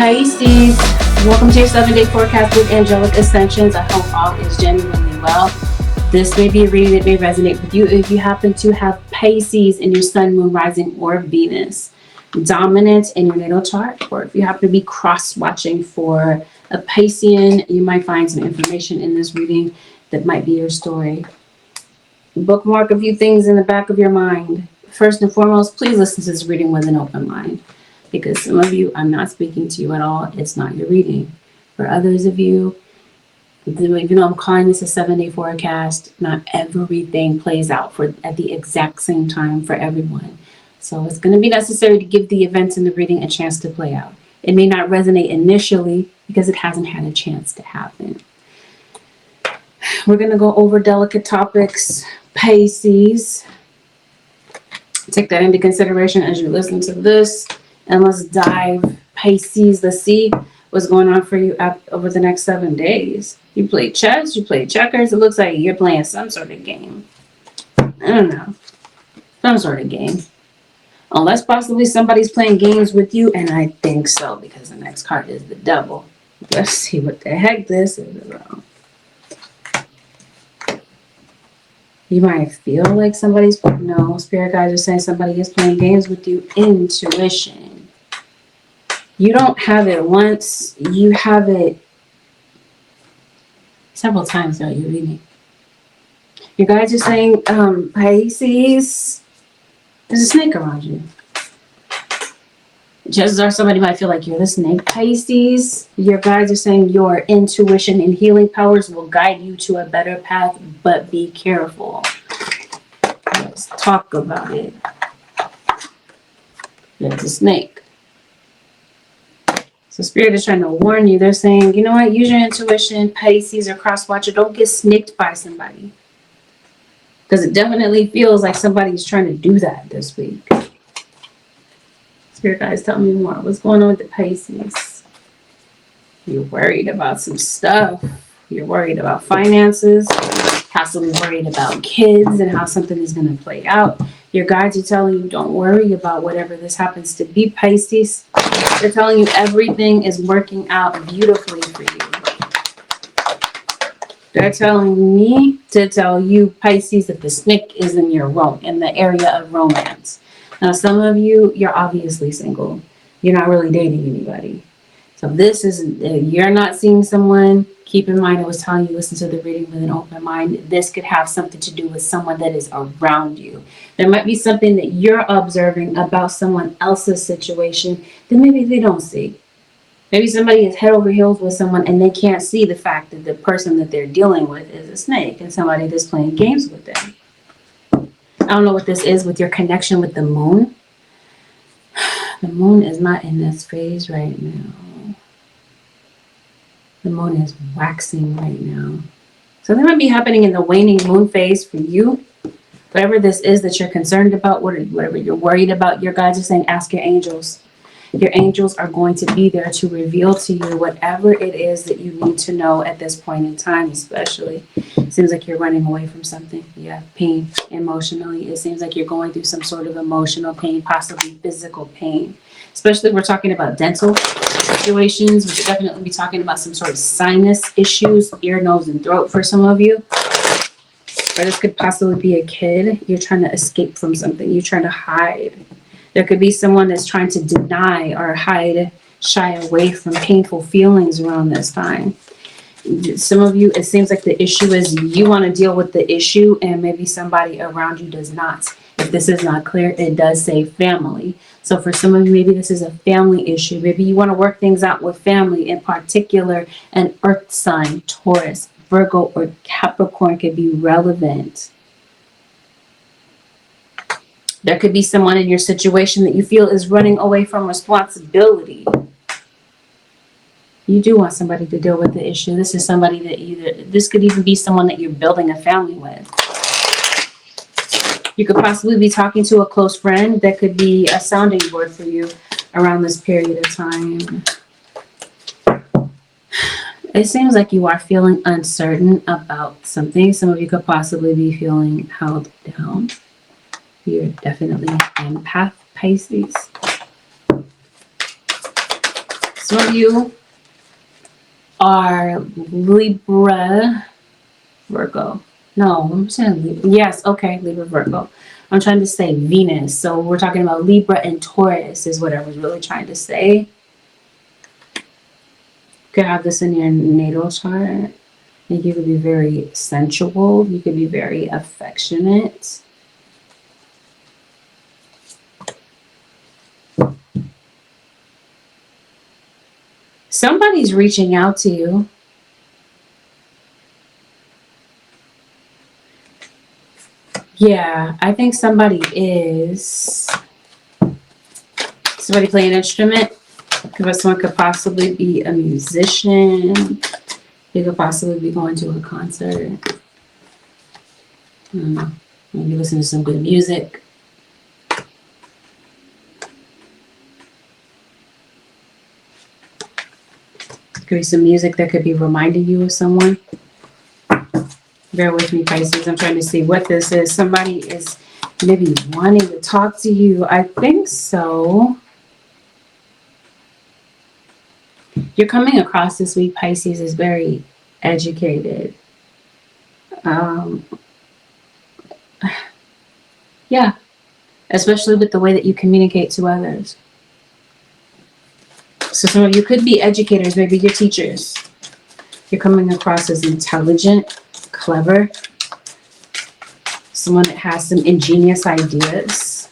Pisces, welcome to your 7-day forecast with Angelic Ascensions. I hope all is genuinely well. This may be a reading that may resonate with you if you happen to have Pisces in your sun, moon, rising, or Venus dominant in your natal chart, or if you happen to be cross-watching for a Piscean, you might find some information in this reading that might be your story. Bookmark a few things in the back of your mind. First and foremost, please listen to this reading with an open mind, because some of you, I'm not speaking to you at all. It's not your reading. For others of you, even though I'm calling this a 7-day forecast, not everything plays out at the exact same time for everyone. So it's going to be necessary to give the events in the reading a chance to play out. It may not resonate initially because it hasn't had a chance to happen. We're going to go over delicate topics. Pisces. Take that into consideration as you listen to this. And let's dive. Pisces, let's see what's going on for you over the next 7 days. You play chess, you play checkers. It looks like you're playing some sort of game. I don't know. Some sort of game. Unless possibly somebody's playing games with you, and I think so, because the next card is the devil. Let's see what the heck this is about. You might feel like spirit guides are saying somebody is playing games with you. Intuition. You don't have it once, you have it several times throughout your reading. Your guides are saying, Pisces, there's a snake around you. Chances are somebody might feel like you're the snake. Pisces, your guides are saying your intuition and healing powers will guide you to a better path, but be careful. Let's talk about it. There's a snake. So Spirit is trying to warn you. They're saying, you know what? Use your intuition, Pisces or cross-watcher. Don't get snaked by somebody. Because it definitely feels like somebody's trying to do that this week. Spirit guys, tell me more. What's going on with the Pisces? You're worried about some stuff. You're worried about finances. Possibly worried about kids and how something is going to play out. Your guides are telling you, don't worry about whatever this happens to be, Pisces. They're telling you everything is working out beautifully for you. They're telling me to tell you, Pisces, that the snake is in the area of romance. Now, some of you, you're obviously single. You're not really dating anybody. So this is, you're not seeing someone. Keep in mind, I was telling you, listen to the reading with an open mind. This could have something to do with someone that is around you. There might be something that you're observing about someone else's situation that maybe they don't see. Maybe somebody is head over heels with someone and they can't see the fact that the person that they're dealing with is a snake and somebody that's playing games with them. I don't know what this is with your connection with the moon. The moon is not in this phase right now. The moon is waxing right now. So that might be happening in the waning moon phase for you. Whatever this is that you're concerned about, whatever you're worried about, your guides are saying, ask your angels. Your angels are going to be there to reveal to you whatever it is that you need to know at this point in time, especially. It seems like you're running away from something. Yeah, pain emotionally. It seems like you're going through some sort of emotional pain, possibly physical pain. Especially if we're talking about dental situations. We should definitely be talking about some sort of sinus issues, ear, nose, and throat for some of you. Or this could possibly be a kid. You're trying to escape from something. You're trying to hide. There could be someone that's trying to deny or hide, shy away from painful feelings around this time. Some of you, it seems like the issue is you want to deal with the issue and maybe somebody around you does not. If this is not clear, it does say family. So for some of you, maybe this is a family issue. Maybe you want to work things out with family, in particular an earth sign, Taurus, Virgo, or Capricorn could be relevant. There could be someone in your situation that you feel is running away from responsibility. You do want somebody to deal with the issue. This is somebody that this could even be someone that you're building a family with. You could possibly be talking to a close friend that could be a sounding board for you around this period of time. It seems like you are feeling uncertain about something. Some of you could possibly be feeling held down. You're definitely an empath, Pisces. Some of you are Libra, Virgo. No, I'm saying Libra. Yes, okay, Libra, Virgo. I'm trying to say Venus. So we're talking about Libra and Taurus is what I was really trying to say. You could have this in your natal chart. You could be very sensual. You could be very affectionate. Somebody's reaching out to you. Yeah, I think somebody is. Somebody play an instrument. Because someone could possibly be a musician. They could possibly be going to a concert. I don't know. Maybe listen to some good music. Could be some music that could be reminding you of someone. Bear with me, Pisces. I'm trying to see what this is. Somebody is maybe wanting to talk to you. I think so. You're coming across this week, Pisces, is very educated. Yeah, especially with the way that you communicate to others. So some of you could be educators, maybe you're teachers. You're coming across as intelligent, clever, someone that has some ingenious ideas.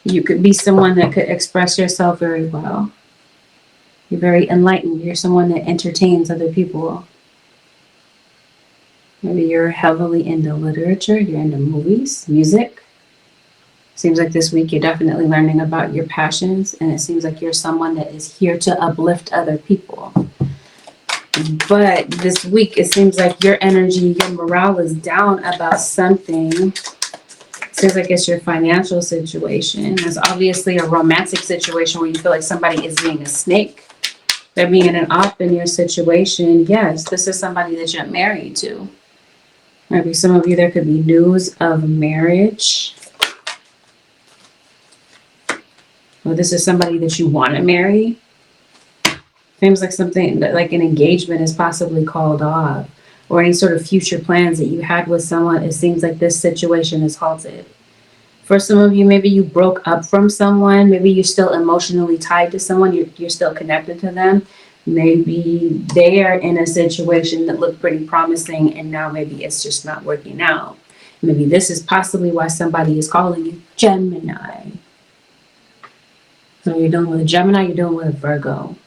You could be someone that could express yourself very well. You're very enlightened. You're someone that entertains other people. Maybe you're heavily into literature. You're into movies, music. Seems like this week you're definitely learning about your passions, and it seems like you're someone that is here to uplift other people. But this week it seems like your energy, your morale is down about something. It seems like it's your financial situation. There's obviously a romantic situation where you feel like somebody is being a snake. They're being an op in your situation. Yes, this is somebody that you're married to. Maybe some of you, there could be news of marriage. Well, this is somebody that you want to marry. Seems like something that, like an engagement, is possibly called off, or any sort of future plans that you had with someone. It seems like this situation is halted. For some of you, maybe you broke up from someone. Maybe you're still emotionally tied to someone. You're still connected to them. Maybe they are in a situation that looked pretty promising, and now maybe it's just not working out. Maybe this is possibly why somebody is calling you Gemini. So you're dealing with a Gemini, you're dealing with a Virgo.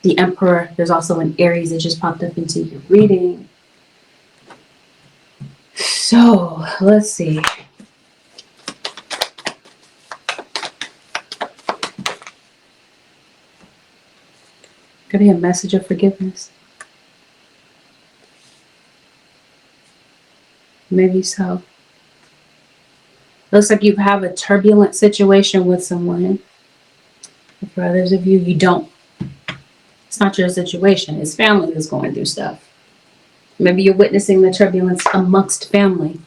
The Emperor, there's also an Aries that just popped up into your reading. So let's see. Could be a message of forgiveness. Maybe so. Looks like you have a turbulent situation with someone. For others of you, you don't. It's not your situation. It's family that's going through stuff. Maybe you're witnessing the turbulence amongst family.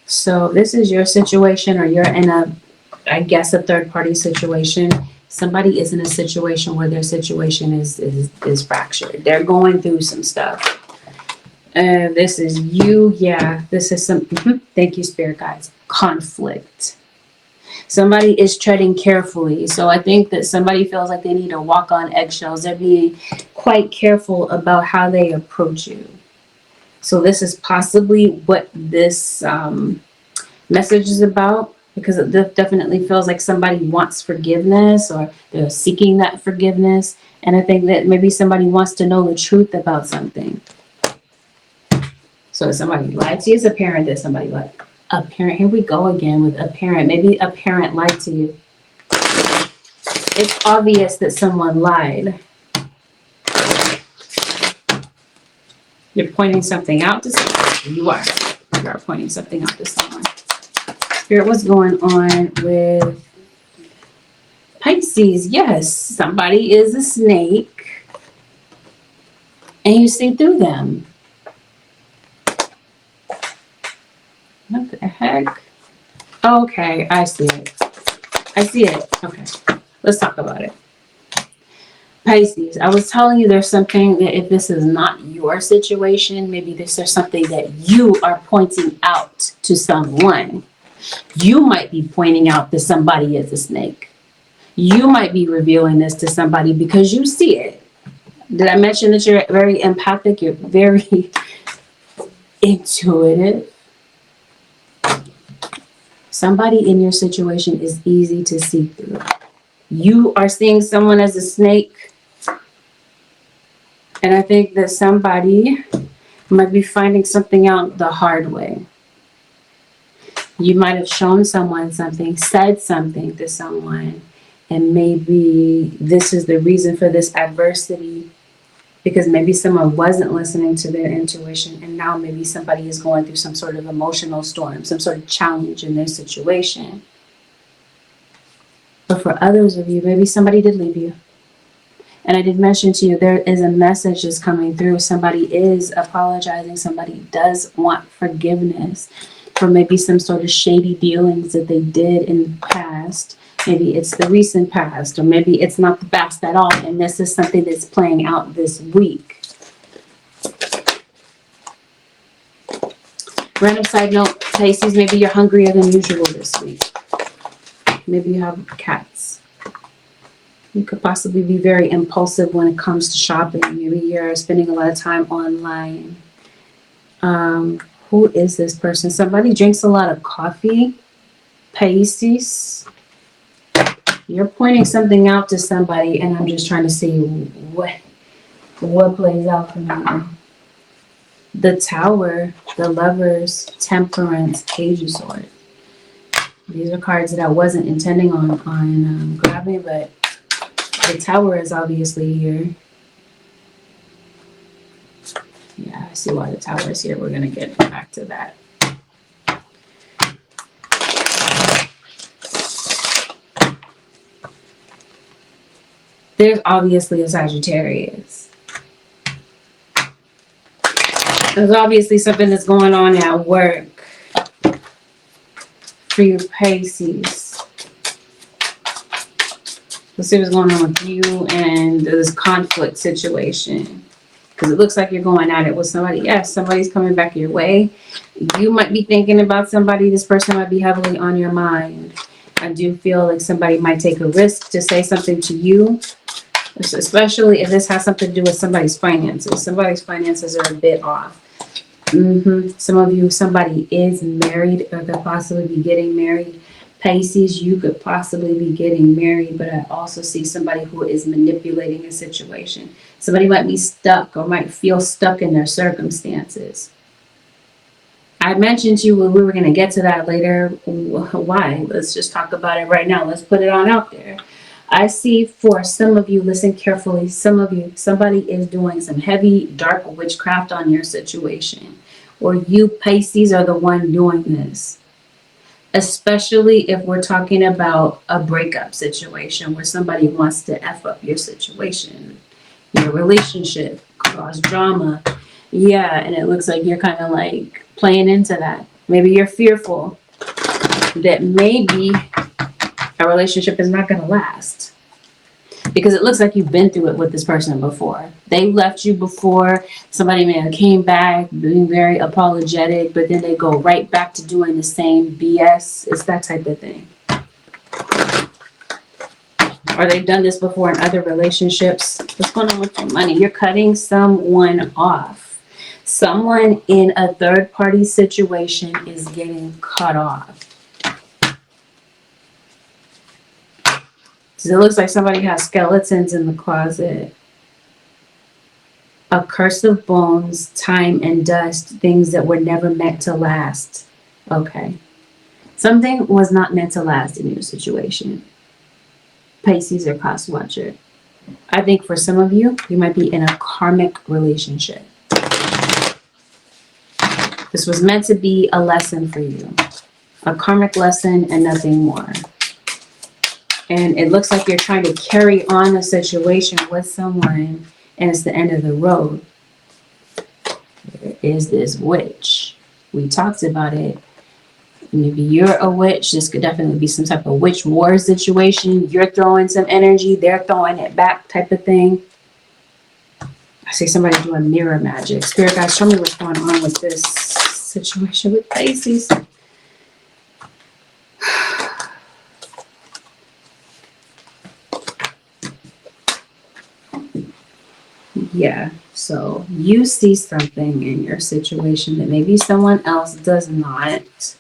So this is your situation, or you're in a, I guess, a third-party situation. Somebody is in a situation where their situation is fractured. They're going through some stuff. This is you. Yeah, this is some, thank you, Spirit Guides. Conflict. Somebody is treading carefully. So I think that somebody feels like they need to walk on eggshells. They're being quite careful about how they approach you. So this is possibly what this message is about, because it definitely feels like somebody wants forgiveness, or they're seeking that forgiveness. And I think that maybe somebody wants to know the truth about something. So if somebody lied to you, as a parent, that somebody lied. A parent, here we go again with a parent. Maybe a parent lied to you. It's obvious that someone lied. You're pointing something out to someone. You are pointing something out to someone. Spirit, what's going on with Pisces? Yes, somebody is a snake, and you see through them. What the heck? Okay, I see it. I see it. Okay. Let's talk about it. Pisces, I was telling you there's something that if this is not your situation, maybe there's something that you are pointing out to someone. You might be pointing out that somebody is a snake. You might be revealing this to somebody because you see it. Did I mention that you're very empathic? You're very intuitive. Somebody in your situation is easy to see through. You are seeing someone as a snake. And I think that somebody might be finding something out the hard way. You might have shown someone something, said something to someone, and maybe this is the reason for this adversity, because maybe someone wasn't listening to their intuition, and now maybe somebody is going through some sort of emotional storm, some sort of challenge in their situation. But for others of you, maybe somebody did leave you. And I did mention to you, there is a message that's coming through. Somebody is apologizing. Somebody does want forgiveness for maybe some sort of shady dealings that they did in the past. Maybe it's the recent past, or maybe it's not the past at all. And this is something that's playing out this week. Random side note, Pisces, maybe you're hungrier than usual this week. Maybe you have cats. You could possibly be very impulsive when it comes to shopping. Maybe you're spending a lot of time online. Who is this person? Somebody drinks a lot of coffee. Pisces. You're pointing something out to somebody, and I'm just trying to see what plays out for me. The Tower, the Lovers, Temperance, Page of Swords. These are cards that I wasn't intending on grabbing, but the Tower is obviously here. Yeah, I see why the Tower is here. We're going to get back to that. There's obviously a Sagittarius. There's obviously something that's going on at work for your Pisces. Let's see what's going on with you and this conflict situation. Because it looks like you're going at it with somebody. Yes, somebody's coming back your way. You might be thinking about somebody. This person might be heavily on your mind. I do feel like somebody might take a risk to say something to you, especially if this has something to do with somebody's finances. Somebody's finances are a bit off. Some of you, somebody is married or could possibly be getting married. Pisces, you could possibly be getting married, but I also see somebody who is manipulating a situation. Somebody might be stuck or might feel stuck in their circumstances. I mentioned to you we were going to get to that later. Why? Let's just talk about it right now. Let's put it on out there. I see for some of you, listen carefully, some of you, somebody is doing some heavy, dark witchcraft on your situation. Or you, Pisces, are the one doing this. Especially if we're talking about a breakup situation where somebody wants to F up your situation, your relationship, cause drama. Yeah, and it looks like you're kind of like playing into that. Maybe you're fearful that maybe a relationship is not going to last. Because it looks like you've been through it with this person before. They left you before. Somebody may have came back being very apologetic, but then they go right back to doing the same BS. It's that type of thing. Or they've done this before in other relationships. What's going on with your money? You're cutting someone off. Someone in a third-party situation is getting cut off. So it looks like somebody has skeletons in the closet. A curse of bones, time, and dust. Things that were never meant to last. Okay. Something was not meant to last in your situation. Pisces or Cost Watcher. I think for some of you, you might be in a karmic relationship. This was meant to be a lesson for you. A karmic lesson and nothing more. And it looks like you're trying to carry on a situation with someone, and it's the end of the road. There is this witch. We talked about it. Maybe you're a witch. This could definitely be some type of witch war situation. You're throwing some energy, they're throwing it back type of thing. I see somebody doing mirror magic. Spirit guys, show me what's going on with this situation with Pisces. Yeah, so you see something in your situation that maybe someone else does not.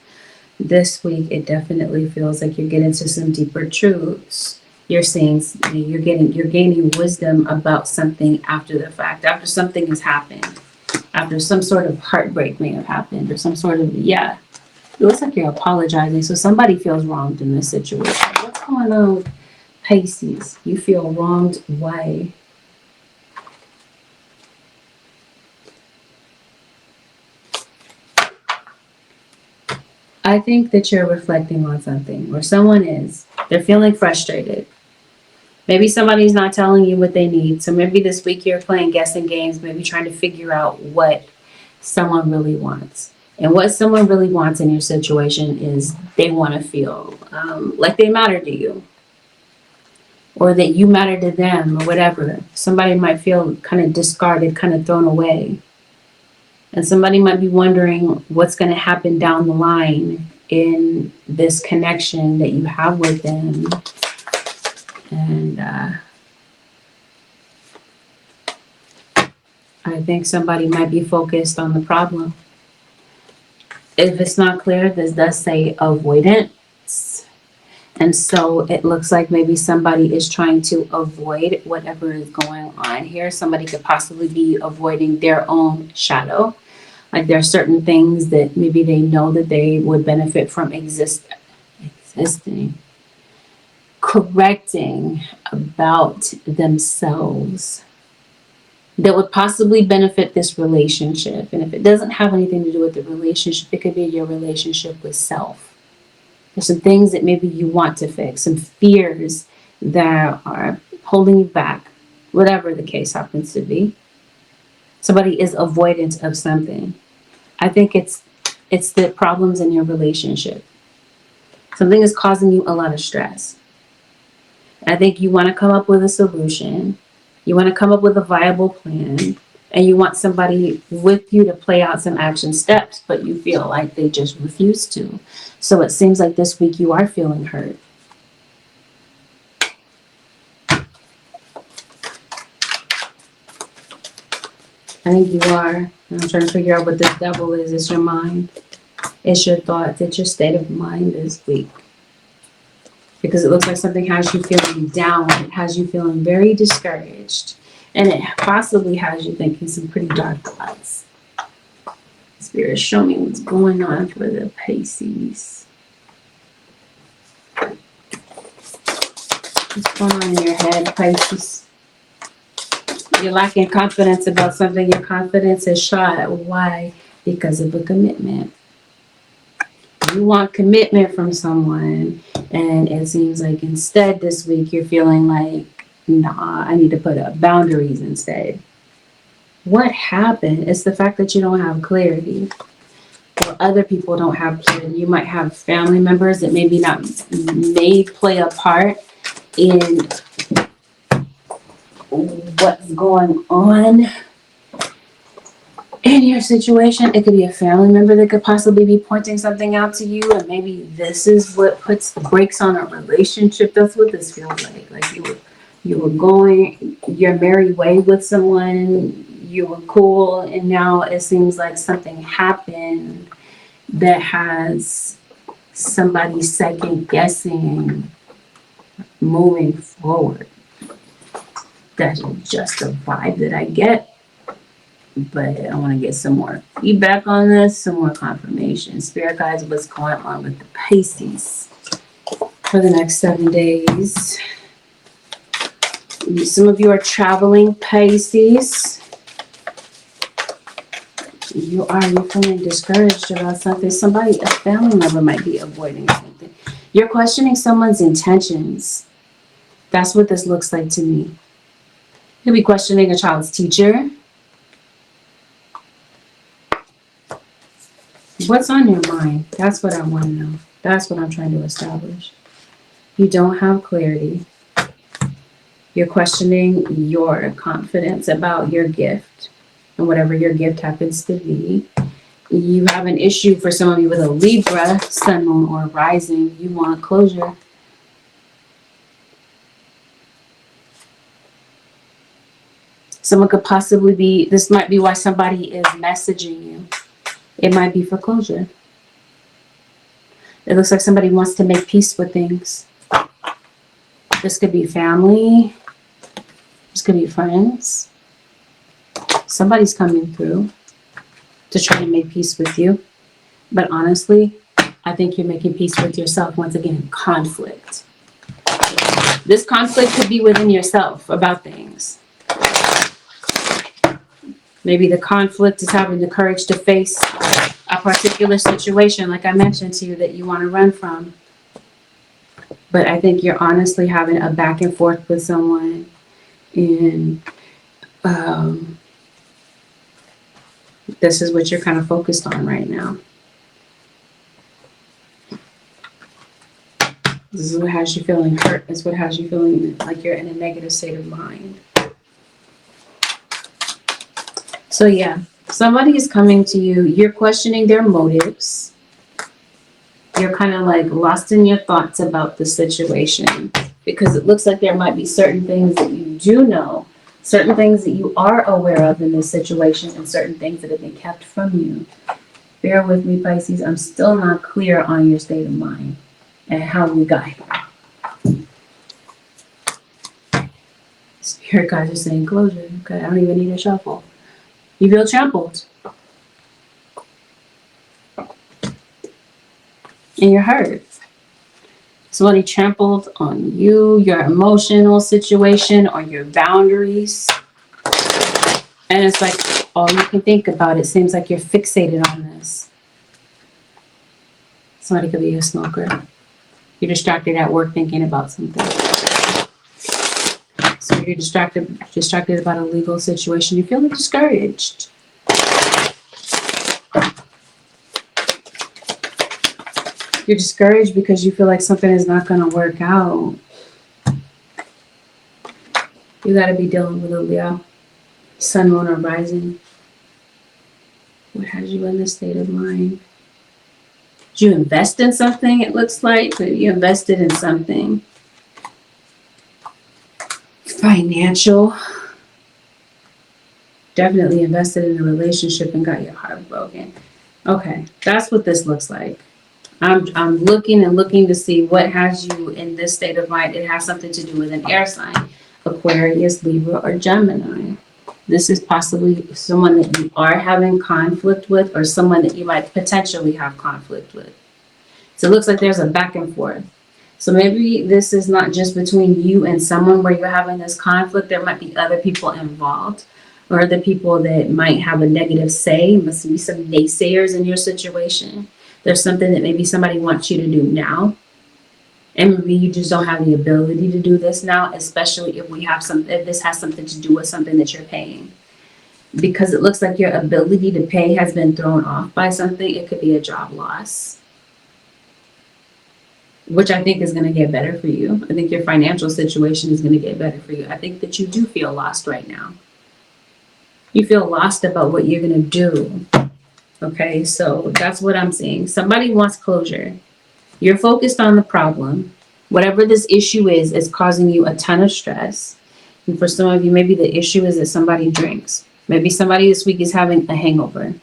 This week, it definitely feels like you're getting to some deeper truths. You're seeing, you're gaining wisdom about something after the fact, after something has happened, after some sort of heartbreak may have happened, or some sort of, yeah. It looks like you're apologizing, so somebody feels wronged in this situation. What's going on with Pisces? You feel wronged, why? I think that you're reflecting on something, or someone is. They're feeling frustrated. Maybe somebody's not telling you what they need. So maybe this week you're playing guessing games, maybe trying to figure out what someone really wants. And what someone really wants in your situation is they want to feel like they matter to you, or that you matter to them, or whatever. Somebody might feel kind of discarded, kind of thrown away. And somebody might be wondering what's going to happen down the line in this connection that you have with them. And I think somebody might be focused on the problem. If it's not clear, this does say avoidance. And so it looks like maybe somebody is trying to avoid whatever is going on here. Somebody could possibly be avoiding their own shadow. Like there are certain things that maybe they know that they would benefit from existing, correcting about themselves that would possibly benefit this relationship. And if it doesn't have anything to do with the relationship, it could be your relationship with self. There's some things that maybe you want to fix, some fears that are holding you back, whatever the case happens to be. Somebody is avoidant of something. I think it's the problems in your relationship. Something is causing you a lot of stress. I think you want to come up with a solution. You want to come up with a viable plan. And you want somebody with you to play out some action steps, but you feel like they just refuse to. So it seems like this week you are feeling hurt. I think you are. I'm trying to figure out what this devil is. It's your mind. It's your thoughts. It's your state of mind this week. Because it looks like something has you feeling down. It has you feeling very discouraged. And it possibly has you thinking some pretty dark thoughts. Spirit, show me what's going on for the Pisces. What's going on in your head, Pisces? You're lacking confidence about something. Your confidence is shot. Why? Because of a commitment. You want commitment from someone, and it seems like instead this week you're feeling like, nah, I need to put up boundaries instead. What happened? It's the fact that you don't have clarity, or other people don't have clarity. You might have family members that maybe not may play a part in what's going on in your situation. It could be a family member that could possibly be pointing something out to you, and maybe this is what puts the brakes on a relationship. That's what this feels like. Like you were going your merry way with someone, you were cool, and now it seems like something happened that has somebody second guessing moving forward. That's just a vibe that I get, but I want to get some more feedback on this, some more confirmation. Spirit guides, what's going on with the Pisces for the next 7 days? Some of you are traveling, Pisces. You're feeling discouraged about something. Somebody, a family member might be avoiding something. You're questioning someone's intentions. That's what this looks like to me. You'll be questioning a child's teacher. What's on your mind? That's what I want to know. That's what I'm trying to establish. You don't have clarity. You're questioning your confidence about your gift and whatever your gift happens to be. You have an issue for some of you with a Libra, sun, moon, or rising. You want closure. Someone could possibly be, this might be why somebody is messaging you. It might be for closure. It looks like somebody wants to make peace with things. This could be family. This could be friends. Somebody's coming through to try to make peace with you. But honestly, I think you're making peace with yourself. Once again, conflict. This conflict could be within yourself about things. Maybe the conflict is having the courage to face a particular situation, like I mentioned to you, that you want to run from. But I think you're honestly having a back and forth with someone, and this is what you're kind of focused on right now. This is what has you feeling hurt. It's what has you feeling like you're in a negative state of mind. So yeah, somebody is coming to you. You're questioning their motives. You're kind of like lost in your thoughts about the situation, because it looks like there might be certain things that you do know, certain things that you are aware of in this situation, and certain things that have been kept from you. Bear with me, Pisces. I'm still not clear on your state of mind and how we got here. Spirit guides are saying closure. Okay, I don't even need a shuffle. You feel trampled. And you're hurt. Somebody trampled on you, your emotional situation, or your boundaries. And it's like all you can think about. It seems like you're fixated on this. Somebody could be a smoker. You're distracted at work thinking about something. So you're distracted about a legal situation. You feel discouraged. You're discouraged because you feel like something is not going to work out. You got to be dealing with a Leo, sun, moon, or rising. What has you in this state of mind? Did you invest in something? It looks like you invested in something. Financial. Definitely invested in a relationship and got your heart broken. Okay, that's what this looks like. I'm looking and looking to see what has you in this state of mind. It has something to do with an air sign, Aquarius, Libra, or Gemini. This is possibly someone that you are having conflict with, or someone that you might potentially have conflict with. So it looks like there's a back and forth. So maybe this is not just between you and someone where you're having this conflict. There might be other people involved, or other people that might have a negative say. Must be some naysayers in your situation. There's something that maybe somebody wants you to do now, and maybe you just don't have the ability to do this now, especially if this has something to do with something that you're paying. Because it looks like your ability to pay has been thrown off by something. It could be a job loss, which I think is going to get better for you. I think your financial situation is going to get better for you. I think that you do feel lost right now. You feel lost about what you're going to do. Okay, so that's what I'm seeing. Somebody wants closure. You're focused on the problem. Whatever this issue is causing you a ton of stress. And for some of you, maybe the issue is that somebody drinks. Maybe somebody this week is having a hangover.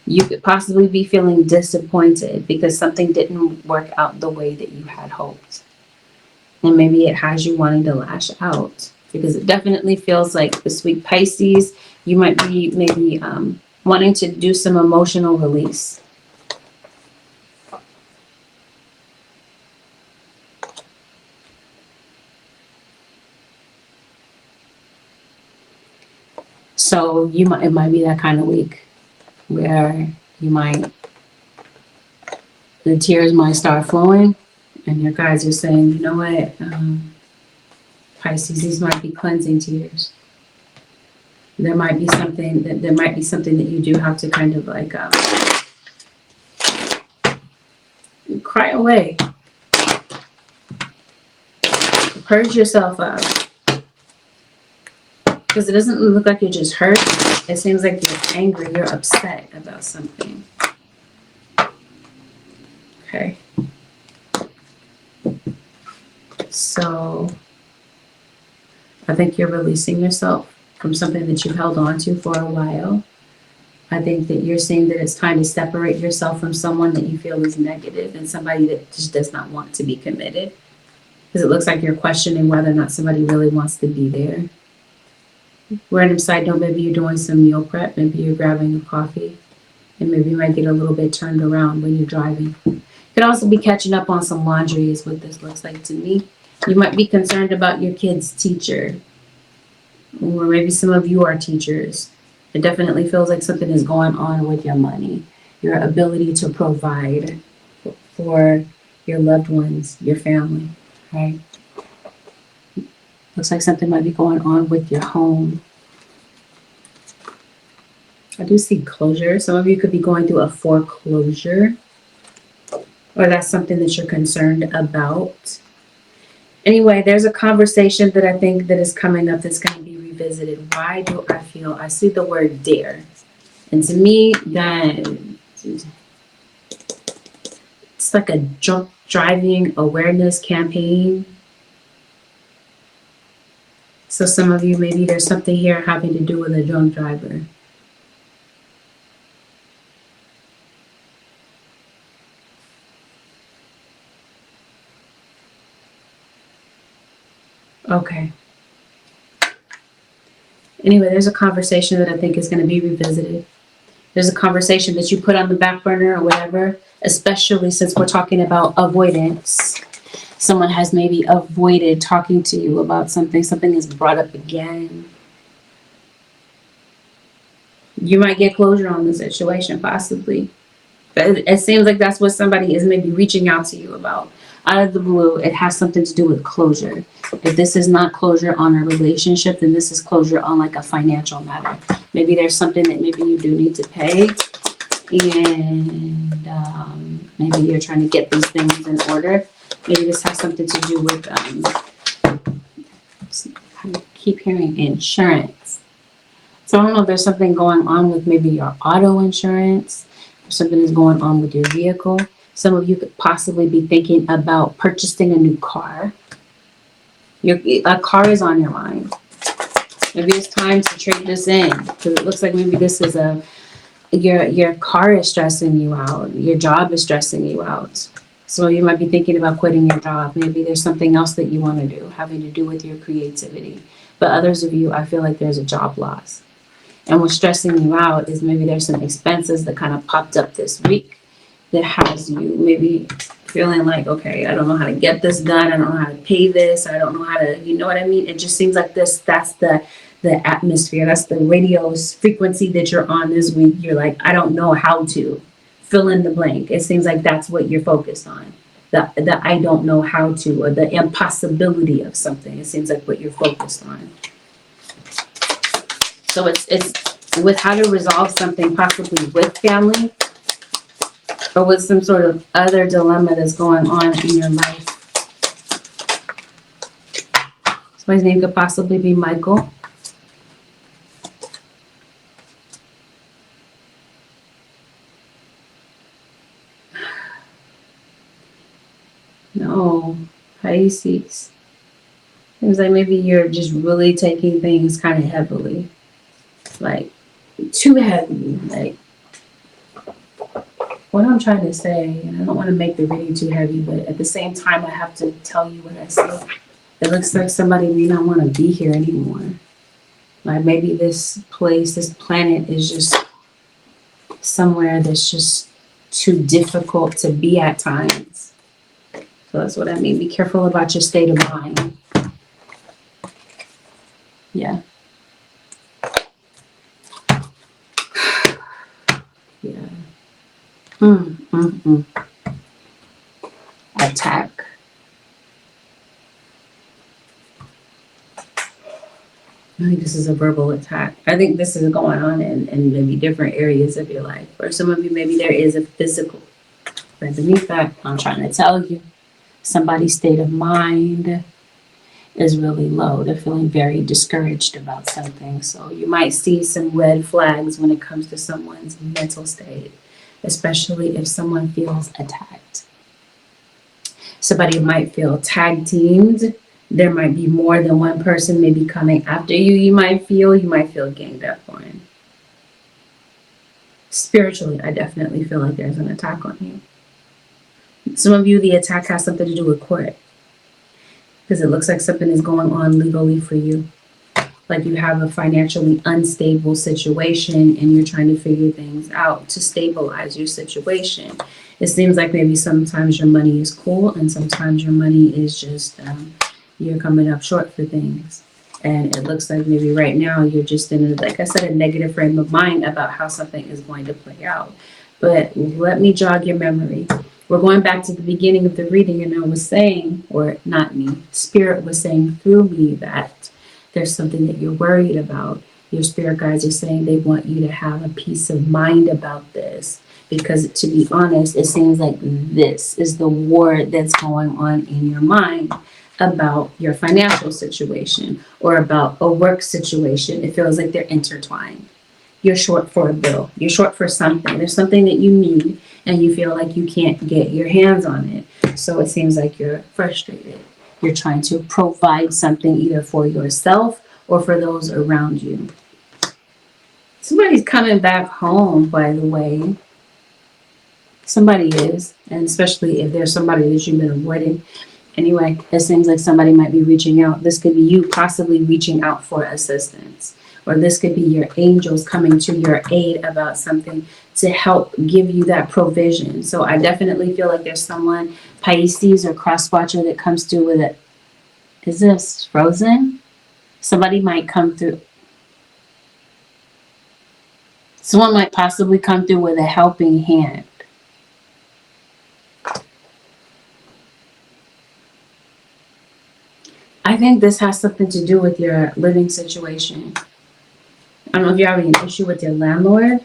You could possibly be feeling disappointed because something didn't work out the way that you had hoped. And maybe it has you wanting to lash out, because it definitely feels like this week, Pisces, you might be maybe wanting to do some emotional release. So it might be that kind of week where the tears might start flowing, and your guides are saying, you know what, Pisces, these might be cleansing tears. There might be something that you do have to kind of like cry away. Purge yourself up. Because it doesn't look like you're just hurt. It seems like you're angry. You're upset about something. Okay. So I think you're releasing yourself from something that you've held on to for a while. I think that you're saying that it's time to separate yourself from someone that you feel is negative and somebody that just does not want to be committed. Because it looks like you're questioning whether or not somebody really wants to be there. Random side note, maybe you're doing some meal prep. Maybe you're grabbing a coffee. And maybe you might get a little bit turned around when you're driving. You could also be catching up on some laundry is what this looks like to me. You might be concerned about your kid's teacher. Or maybe some of you are teachers. It definitely feels like something is going on with your money. Your ability to provide for your loved ones, your family, right? Looks like something might be going on with your home. I do see closure. Some of you could be going through a foreclosure, or that's something that you're concerned about. Anyway, there's a conversation that I think that is coming up that's going to be revisited. Why do I feel, I see the word dare. And to me, that it's like a drunk driving awareness campaign. So some of you, maybe there's something here having to do with a drunk driver. Okay. Anyway, there's a conversation that I think is going to be revisited. There's a conversation that you put on the back burner or whatever, especially since we're talking about avoidance. Someone has maybe avoided talking to you about something. Something is brought up again. You might get closure on the situation, possibly. But it seems like that's what somebody is maybe reaching out to you about. Out of the blue, it has something to do with closure. If this is not closure on a relationship, then this is closure on like a financial matter. Maybe there's something that maybe you do need to pay. And maybe you're trying to get these things in order. Maybe this has something to do with, I keep hearing insurance. So I don't know if there's something going on with maybe your auto insurance. Something is going on with your vehicle. Some of you could possibly be thinking about purchasing a new car. A car is on your mind. Maybe it's time to trade this in, because it looks like maybe this is your car is stressing you out. Your job is stressing you out. So you might be thinking about quitting your job. Maybe there's something else that you want to do, having to do with your creativity. But others of you, I feel like there's a job loss. And what's stressing you out is maybe there's some expenses that kind of popped up this week that has you maybe feeling like, okay, I don't know how to get this done. I don't know how to pay this. I don't know how to, you know what I mean? It just seems like that's the atmosphere. That's the radio frequency that you're on this week. You're like, I don't know how to fill in the blank. It seems like that's what you're focused on. The I don't know how to, or the impossibility of something. It seems like what you're focused on. So it's with how to resolve something possibly with family or with some sort of other dilemma that's going on in your life. Somebody's name could possibly be Michael. No, Pisces. Seems like maybe you're just really taking things kind of heavily. Like, too heavy. Like, what I'm trying to say, and I don't want to make the reading too heavy, but at the same time, I have to tell you what I see. It looks like somebody may not want to be here anymore. Like, maybe this place, this planet is just somewhere that's just too difficult to be at times. So that's what I mean. Be careful about your state of mind. Yeah. Yeah. Attack. I think this is a verbal attack. I think this is going on in maybe different areas of your life. For some of you, maybe there is a physical Right beneath that, I'm trying to tell you, somebody's state of mind is really low. They're feeling very discouraged about something. So you might see some red flags when it comes to someone's mental state, especially if someone feels attacked. Somebody might feel tag teamed. There might be more than one person maybe coming after you. You might feel ganged up on. Spiritually, I definitely feel like there's an attack on you. Some of you, the attack has something to do with court, because it looks like something is going on legally for you. Like you have a financially unstable situation and you're trying to figure things out to stabilize your situation. It seems like maybe sometimes your money is cool and sometimes your money is just, you're coming up short for things. And it looks like maybe right now you're just in, like I said, a negative frame of mind about how something is going to play out. But let me jog your memory. We're going back to the beginning of the reading, and I was saying, or not me, Spirit was saying through me that there's something that you're worried about. Your spirit guides are saying they want you to have a peace of mind about this. Because to be honest, it seems like this is the war that's going on in your mind about your financial situation or about a work situation. It feels like they're intertwined. You're short for a bill. You're short for something. There's something that you need and you feel like you can't get your hands on it. So it seems like you're frustrated. You're trying to provide something either for yourself or for those around you. Somebody's coming back home, by the way. Somebody is, and especially if there's somebody that you've been avoiding. Anyway, it seems like somebody might be reaching out. This could be you possibly reaching out for assistance. Or this could be your angels coming to your aid about something to help give you that provision. So I definitely feel like there's someone, Pisces or cross watcher, that comes through with it. Is this frozen? Somebody might come through. Someone might possibly come through with a helping hand. I think this has something to do with your living situation. I don't know if you're having an issue with your landlord.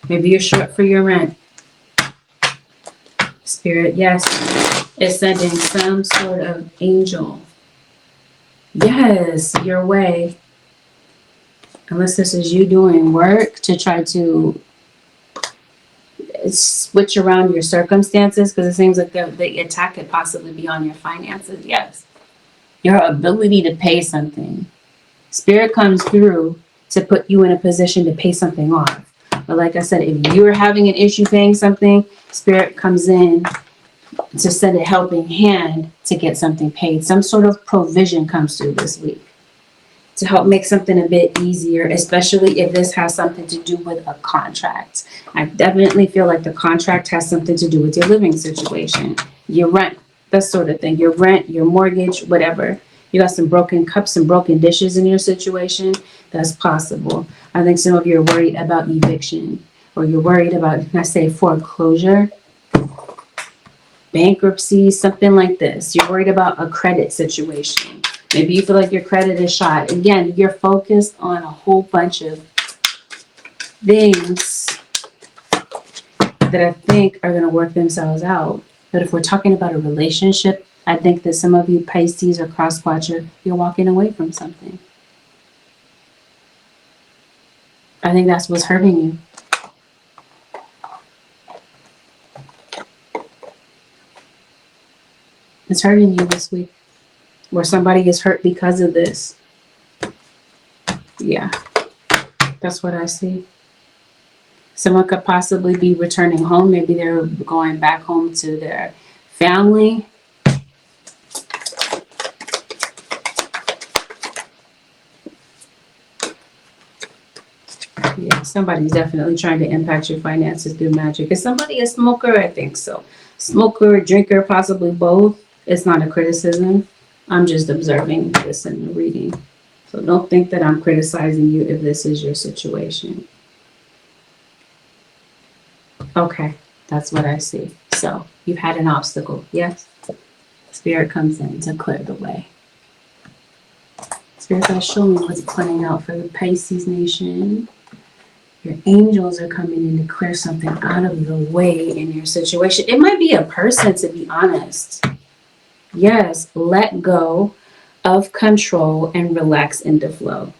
Maybe you're short for your rent. Spirit, yes, is sending some sort of angel. Yes, your way. Unless this is you doing work to try to switch around your circumstances, because it seems like the attack could possibly be on your finances. Yes. Your ability to pay something. Spirit comes through to put you in a position to pay something off. But like I said, if you're having an issue paying something, Spirit comes in to send a helping hand to get something paid. Some sort of provision comes through this week to help make something a bit easier, especially if this has something to do with a contract. I definitely feel like the contract has something to do with your living situation, your rent, that sort of thing, your rent, your mortgage, whatever. You got some broken cups and broken dishes in your situation. That's possible. I think some of you are worried about eviction, or you're worried about, I say, foreclosure, bankruptcy, something like this. You're worried about a credit situation. Maybe you feel like your credit is shot. Again, you're focused on a whole bunch of things that I think are going to work themselves out. But if we're talking about a relationship, I think that some of you Pisces or cross watcher, you're walking away from something. I think that's what's hurting you. It's hurting you this week. Or somebody is hurt because of this. Yeah, that's what I see. Someone could possibly be returning home. Maybe they're going back home to their family. Yeah, somebody's definitely trying to impact your finances through magic. Is somebody a smoker? I think so. Smoker, drinker, possibly both. It's not a criticism. I'm just observing this in the reading. So don't think that I'm criticizing you if this is your situation. Okay, that's what I see. So you've had an obstacle, yes? Spirit comes in to clear the way. Spirit guys, show me what's playing out for the Pisces nation. Your angels are coming in to clear something out of the way in your situation. It might be a person, to be honest. Yes, let go of control and relax into flow.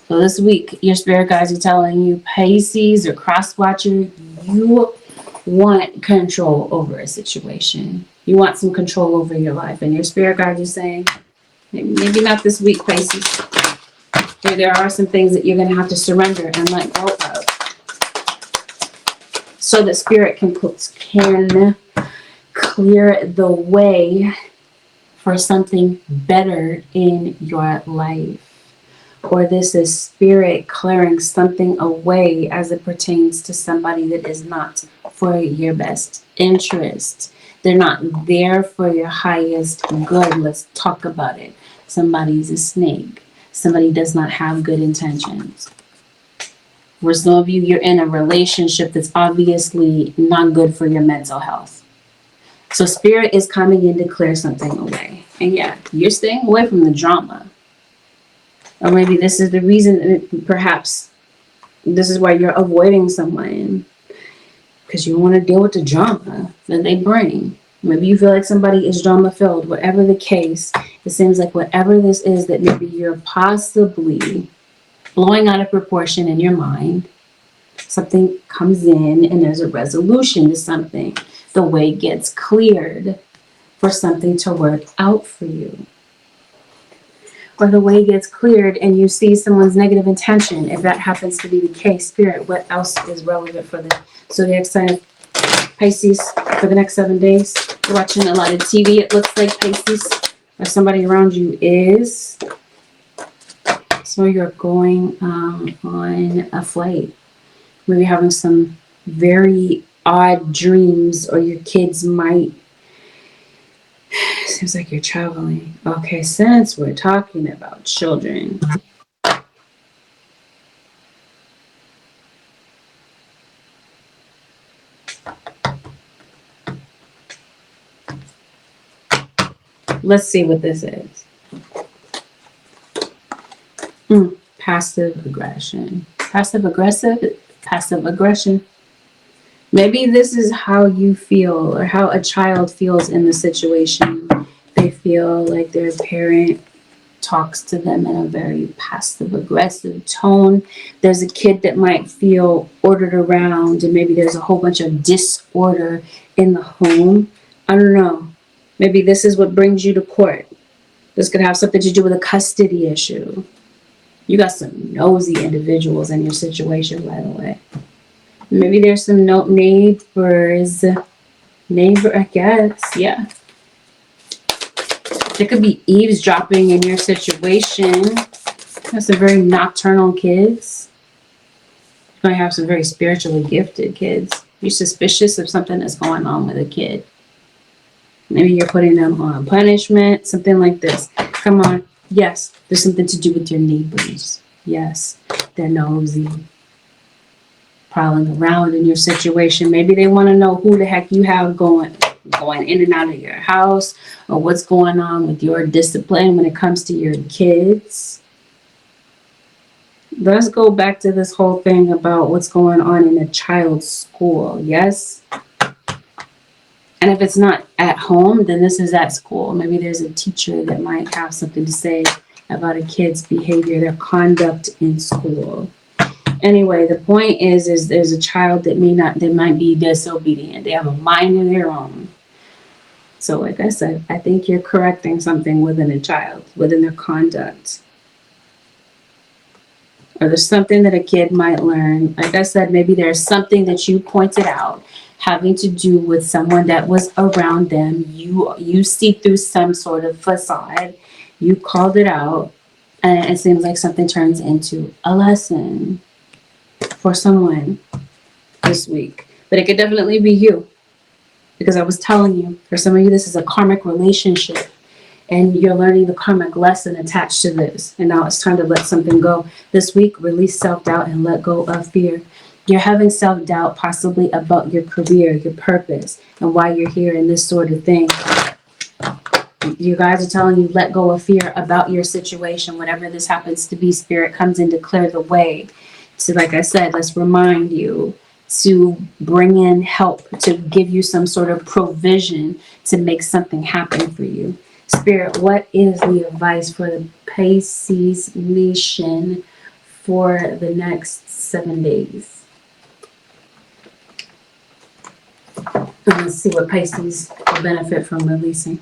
So this week, your spirit guides are telling you, Pisces or cross watcher, you want control over a situation. You want some control over your life. And your spirit guides are saying, maybe not this week, Pisces. There are some things that you're going to have to surrender and let go of, so that spirit can clear the way for something better in your life. Or this is spirit clearing something away as it pertains to somebody that is not for your best interest. They're not there for your highest good. Let's talk about it. Somebody's a snake. Somebody does not have good intentions. For some of you, you're in a relationship that's obviously not good for your mental health. So spirit is coming in to clear something away. And yeah, you're staying away from the drama. Or maybe this is the reason, perhaps this is why you're avoiding someone, because you want to deal with the drama that they bring. Maybe you feel like somebody is drama filled. Whatever the case, it seems like whatever this is that maybe you're possibly blowing out of proportion in your mind, something comes in and there's a resolution to something. The way gets cleared for something to work out for you. Or the way gets cleared and you see someone's negative intention. If that happens to be the case, spirit, what else is relevant for the zodiac sign of Pisces for the next 7 days? You're watching a lot of TV, it looks like, Pisces, or somebody around you is. So you're going on a flight. Maybe having some very odd dreams, or your kids might. Seems like you're traveling. Okay, since we're talking about children, let's see what this is. Passive aggression. Passive aggression. Maybe this is how you feel, or how a child feels in the situation. They feel like their parent talks to them in a very passive aggressive tone. There's a kid that might feel ordered around, and maybe there's a whole bunch of disorder in the home. I don't know. Maybe this is what brings you to court. This could have something to do with a custody issue. You got some nosy individuals in your situation, by the way. Maybe there's some neighbors, I guess, yeah. There could be eavesdropping in your situation. That's some very nocturnal kids. You might have some very spiritually gifted kids. You're suspicious of something that's going on with a kid. Maybe you're putting them on punishment, something like this. Come on. Yes, there's something to do with your neighbors. Yes, they're nosy, prowling around in your situation. Maybe they want to know who the heck you have going in and out of your house, or what's going on with your discipline when it comes to your kids. Let's go back to this whole thing about what's going on in a child's school. Yes. And if it's not at home, then this is at school. Maybe there's a teacher that might have something to say about a kid's behavior, their conduct in school. Anyway, the point is there's a child that might be disobedient. They have a mind of their own. So like I said, I think you're correcting something within a child, within their conduct. Or there's something that a kid might learn. Like I said, maybe there's something that you pointed out having to do with someone that was around them. You see through some sort of facade. You called it out, and it seems like something turns into a lesson for someone this week. But it could definitely be you, because I was telling you, for some of you, this is a karmic relationship, and you're learning the karmic lesson attached to this. And now it's time to let something go. This week, release self-doubt and let go of fear. You're having self-doubt possibly about your career, your purpose, and why you're here in this sort of thing. You guys are telling you, let go of fear about your situation, whatever this happens to be. Spirit comes in to clear the way. So like I said, let's remind you to bring in help, to give you some sort of provision to make something happen for you. Spirit, what is the advice for the Pisces nation for the next 7 days? Let's see what Pisces will benefit from releasing.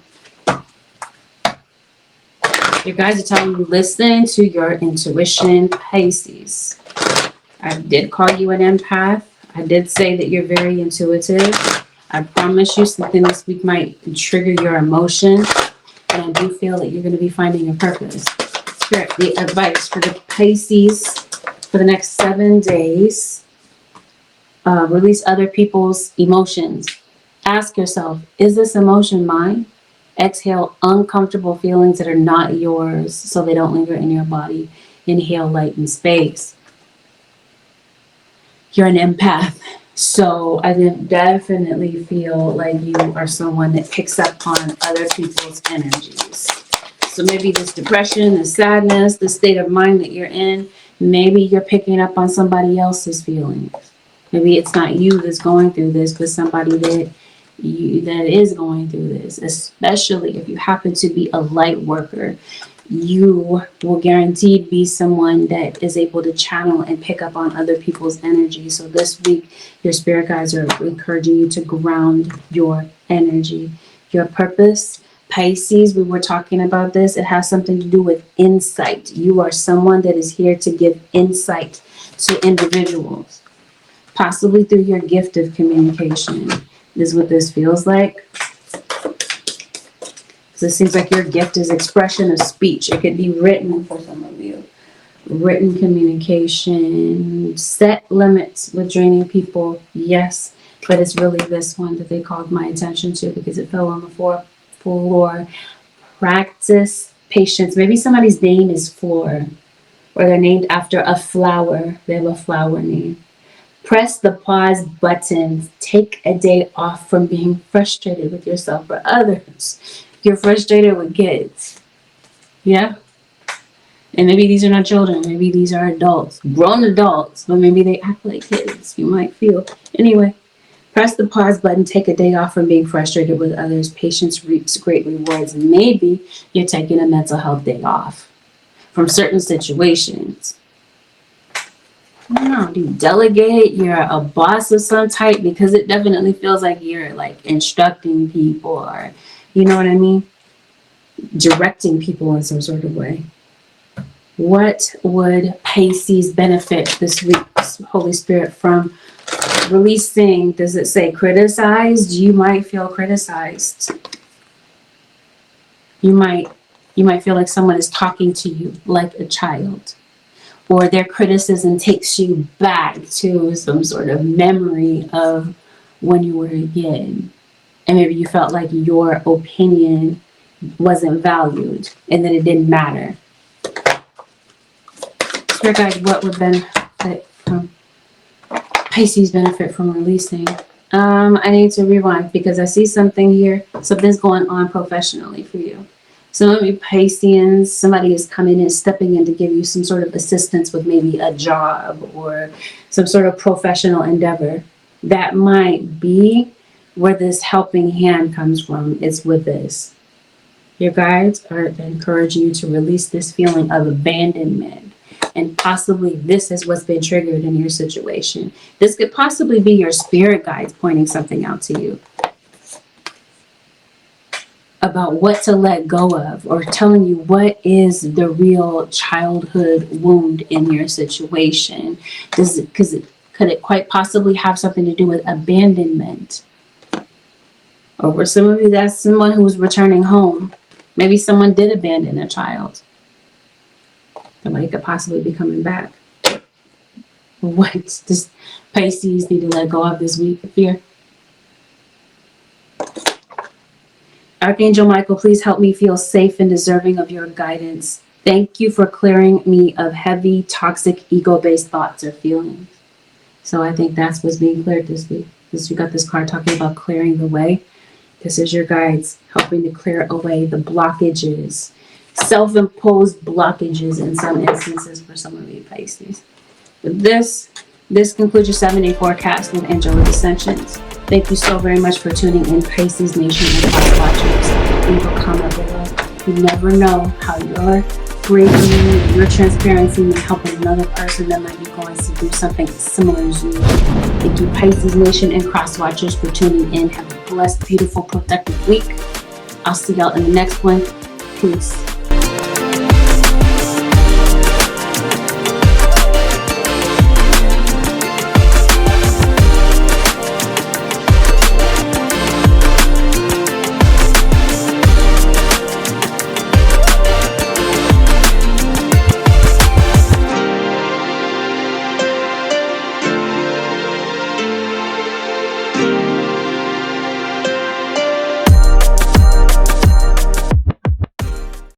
You guys are telling you, listen to your intuition, Pisces. I did call you an empath. I did say that you're very intuitive. I promise you something this week might trigger your emotion. And I do feel that you're going to be finding your purpose. Spirit, the advice for the Pisces for the next 7 days. Release other people's emotions. Ask yourself, is this emotion mine? Exhale uncomfortable feelings that are not yours so they don't linger in your body. Inhale light and space. You're an empath. So I definitely feel like you are someone that picks up on other people's energies. So maybe this depression, this sadness, the state of mind that you're in, maybe you're picking up on somebody else's feelings. Maybe it's not you that's going through this, but somebody that is going through this, especially if you happen to be a light worker. You will guaranteed be someone that is able to channel and pick up on other people's energy. So this week, your spirit guides are encouraging you to ground your energy. Your purpose, Pisces, we were talking about this. It has something to do with insight. You are someone that is here to give insight to individuals, possibly through your gift of communication. This is what this feels like. So it seems like your gift is expression of speech. It could be written for some of you. Written communication. Set limits with draining people. Yes, but it's really this one that they called my attention to because it fell on the floor. Practice patience. Maybe somebody's name is Floor, or they're named after a flower. They have a flower name. Press the pause button. Take a day off from being frustrated with yourself or others. You're frustrated with kids. Yeah? And maybe these are not children. Maybe these are adults. Grown adults. But maybe they act like kids. You might feel. Anyway, press the pause button. Take a day off from being frustrated with others. Patience reaps great rewards. And maybe you're taking a mental health day off from certain situations. I don't know, do you delegate? You're a boss of some type? Because it definitely feels like you're like instructing people or, you know what I mean? Directing people in some sort of way. What would Pisces benefit this week, Holy Spirit, from releasing? Does it say criticized? You might feel criticized. You might feel like someone is talking to you like a child. Or their criticism takes you back to some sort of memory of when you were a kid. And maybe you felt like your opinion wasn't valued and that it didn't matter. Spirit guide, what would benefit from Pisces benefit from releasing? I need to rewind because I see something here. Something's going on professionally for you. Some of you Pisceans, somebody is coming in, stepping in to give you some sort of assistance with maybe a job or some sort of professional endeavor. That might be where this helping hand comes from. It's with this. Your guides are encouraging you to release this feeling of abandonment. And possibly this is what's been triggered in your situation. This could possibly be your spirit guides pointing something out to you about what to let go of, or telling you what is the real childhood wound in your situation. Could it quite possibly have something to do with abandonment? Or for some of you, that's someone who's returning home. Maybe someone did abandon a child. Somebody could possibly be coming back. What does Pisces need to let go of this week? Fear. Archangel Michael, please help me feel safe and deserving of your guidance. Thank you for clearing me of heavy, toxic, ego-based thoughts or feelings. So I think that's what's being cleared this week. Because you got this card talking about clearing the way. This is your guides helping to clear away the blockages, self-imposed blockages in some instances for some of you Pisces. But this concludes your 7-day forecast with Angelic Ascensions. Thank you so very much for tuning in, Pisces Nation and Cross Watchers. Leave a comment below. You never know how your bravery, your transparency may help another person that might be going through something similar as you. Thank you, Pisces Nation and Cross Watchers, for tuning in. Have a blessed, beautiful, productive week. I'll see y'all in the next one. Peace.